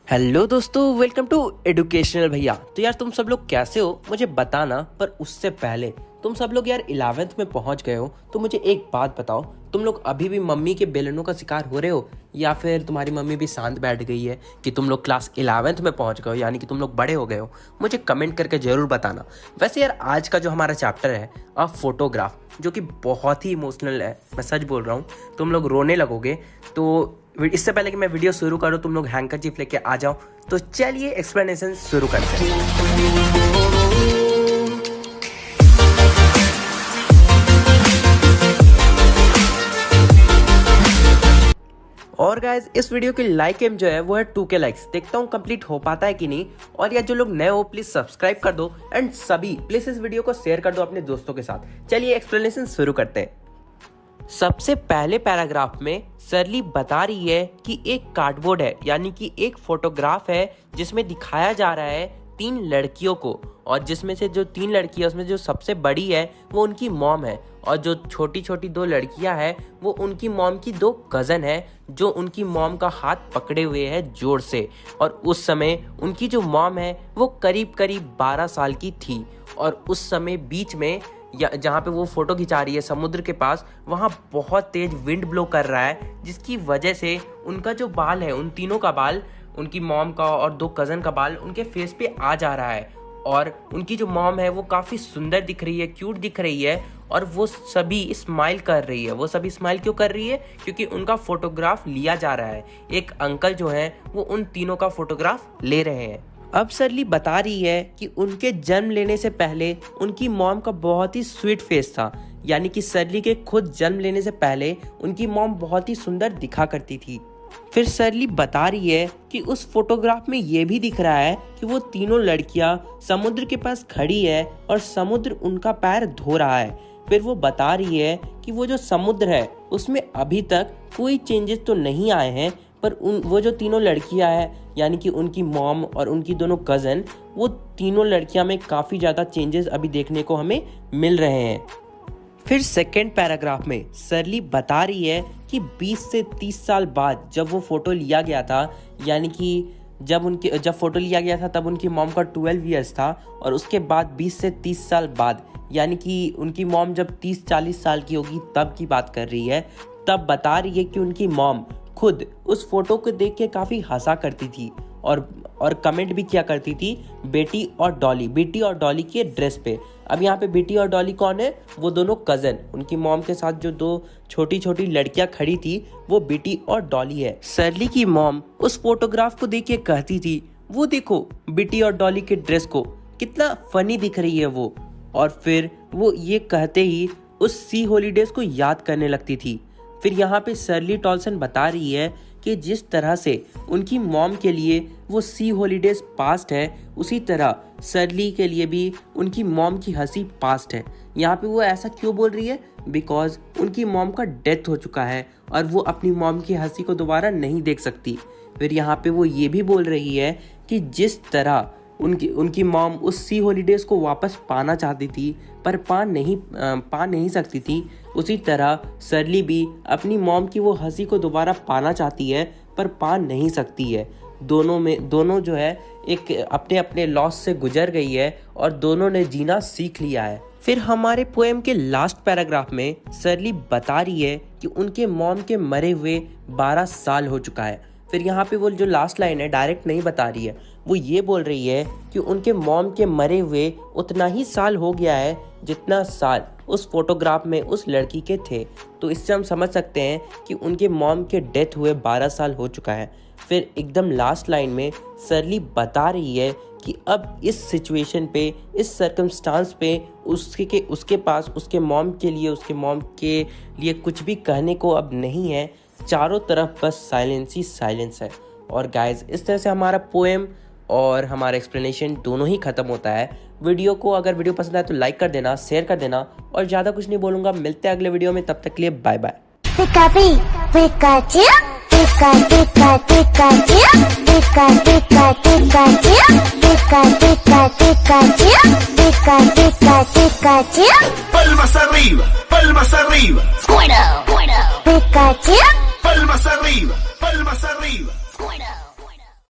Hello दोस्तों, welcome to educational भैया। तो यार तुम सब लोग कैसे हो मुझे बताना, पर उससे पहले तुम सब लोग यार 11th में पहुंच गए हो तो मुझे एक बात बताओ, तुम लोग अभी भी मम्मी के बेलनों का शिकार हो रहे हो या फिर तुम्हारी मम्मी भी शांत बैठ गई है कि तुम लोग क्लास 11th में पहुंच गए हो, यानी कि तुम लोग बड़े हो गए हो। मुझे कमेंट करके ज़रूर बताना। वैसे यार आज का जो हमारा चैप्टर है फोटोग्राफ, जो कि बहुत ही इमोशनल है, मैं सच बोल रहा हूँ, तुम लोग रोने लगोगे। तो इससे पहले कि मैं वीडियो शुरू करूँ तुम लोग हैंकरचीफ लेके आ जाओ। तो चलिए एक्सप्लेनेशन शुरू करते हैं। और गाइज इस वीडियो की लाइक एम जो है वो है 2K लाइक्स। देखता हूँ कंप्लीट हो पाता है कि नहीं। और यार जो लोग नए हो प्लीज सब्सक्राइब कर दो एंड सभी प्लीज इस वीडियो को शेयर कर दो अपने दोस्तों के साथ। चलिए एक्सप्लेनेशन शुरू करते हैं। सबसे पहले पैराग्राफ में सरली बता रही है कि एक कार्डबोर्ड है, यानी कि एक फोटोग्राफ है जिसमें दिखाया जा रहा है 3 लड़कियों को, और जिसमें से जो 3 लड़कियां उसमें जो सबसे बड़ी है वो उनकी मॉम है, और जो छोटी छोटी 2 लड़कियां हैं वो उनकी मॉम की 2 कज़न है जो उनकी मॉम का हाथ पकड़े हुए है जोर से। और उस समय उनकी जो मॉम है वो करीब 12 साल की थी। और उस समय बीच में जहाँ पे वो फोटो खिंचा रही है समुद्र के पास, वहाँ बहुत तेज विंड ब्लो कर रहा है, जिसकी वजह से उनका जो बाल है, उन तीनों का बाल, उनकी मॉम का और 2 कज़न का बाल उनके फेस पे आ जा रहा है। और उनकी जो मॉम है वो काफ़ी सुंदर दिख रही है, क्यूट दिख रही है, और वो सभी स्माइल कर रही है। वो सभी स्माइल क्यों कर रही है? क्योंकि उनका फोटोग्राफ लिया जा रहा है। एक अंकल जो है वो उन तीनों का फोटोग्राफ ले रहे हैं। अब सरली बता रही है कि उनके जन्म लेने से पहले उनकी मॉम का बहुत ही स्वीट फेस था, यानी कि सरली के खुद जन्म लेने से पहले उनकी मॉम बहुत ही सुंदर दिखा करती थी। फिर सरली बता रही है कि उस फोटोग्राफ में ये भी दिख रहा है कि वो तीनों लड़कियां समुद्र के पास खड़ी है और समुद्र उनका पैर धो रहा है। फिर वो बता रही है कि वो जो समुद्र है उसमें अभी तक कोई चेंजेस तो नहीं आए हैं, पर वो जो तीनों लड़कियां हैं, यानी कि उनकी मॉम और उनकी दोनों कज़न, वो तीनों लड़कियां में काफ़ी ज़्यादा चेंजेस अभी देखने को हमें मिल रहे हैं। फिर सेकेंड पैराग्राफ में सरली बता रही है कि 20 से 30 साल बाद जब वो फ़ोटो लिया गया था, यानी कि जब फ़ोटो लिया गया था तब उनकी मॉम का 12 ईयर्स था, और उसके बाद 20 से 30 साल बाद, यानी कि उनकी मॉम जब 30-40 साल की होगी तब की बात कर रही है। तब बता रही है कि उनकी मॉम खुद उस फोटो को देख के काफ़ी हंसा करती थी और कमेंट भी किया करती थी बेटी और डॉली के ड्रेस पे। अब यहाँ पे बेटी और डॉली कौन है? वो दोनों कज़न, उनकी मॉम के साथ जो 2 छोटी छोटी लड़कियां खड़ी थी वो बेटी और डॉली है। सरली की मॉम उस फोटोग्राफ को देख के कहती थी, वो देखो बेटी और डॉली के ड्रेस को, कितना फनी दिख रही है वो। और फिर वो ये कहते ही उस सी हॉलीडेज को याद करने लगती थी। फिर यहाँ पे सरली टॉल्सन बता रही है कि जिस तरह से उनकी मॉम के लिए वो सी हॉलीडेज पास्ट है, उसी तरह सरली के लिए भी उनकी मॉम की हंसी पास्ट है। यहाँ पे वो ऐसा क्यों बोल रही है? बिकॉज उनकी मॉम का डेथ हो चुका है और वो अपनी मॉम की हंसी को दोबारा नहीं देख सकती। फिर यहाँ पे वो ये भी बोल रही है कि जिस तरह उनकी मॉम उस सी हॉलीडेज को वापस पाना चाहती थी पर पा नहीं सकती थी, उसी तरह सरली भी अपनी मॉम की वो हंसी को दोबारा पाना चाहती है पर पा नहीं सकती है। दोनों जो है एक अपने अपने लॉस से गुजर गई है और दोनों ने जीना सीख लिया है। फिर हमारे पोएम के लास्ट पैराग्राफ में सरली बता रही है कि उनके मॉम के मरे हुए 12 साल हो चुका है। फिर यहाँ पे वो जो लास्ट लाइन है डायरेक्ट नहीं बता रही है, वो ये बोल रही है कि उनके मॉम के मरे हुए उतना ही साल हो गया है जितना साल उस फोटोग्राफ में उस लड़की के थे। तो इससे हम समझ सकते हैं कि उनके मॉम के डेथ हुए 12 साल हो चुका है। फिर एकदम लास्ट लाइन में सरली बता रही है कि अब इस सिचुएशन पे, इस सर्कमस्टांस पे उसके पास उसके मॉम के लिए कुछ भी कहने को अब नहीं है। चारों तरफ बस साइलेंस ही साइलेंस है। और गाइज इस तरह से हमारा पोएम और हमारा एक्सप्लेनेशन दोनों ही खत्म होता है। अगर वीडियो पसंद आए तो लाइक कर देना, शेयर कर देना, और ज़्यादा कुछ नहीं बोलूँगा। मिलते हैं अगले वीडियो में, तब तक के लिए bye bye. Palmas arriba, palmas arriba. Pikachu. Palmas arriba, palmas arriba.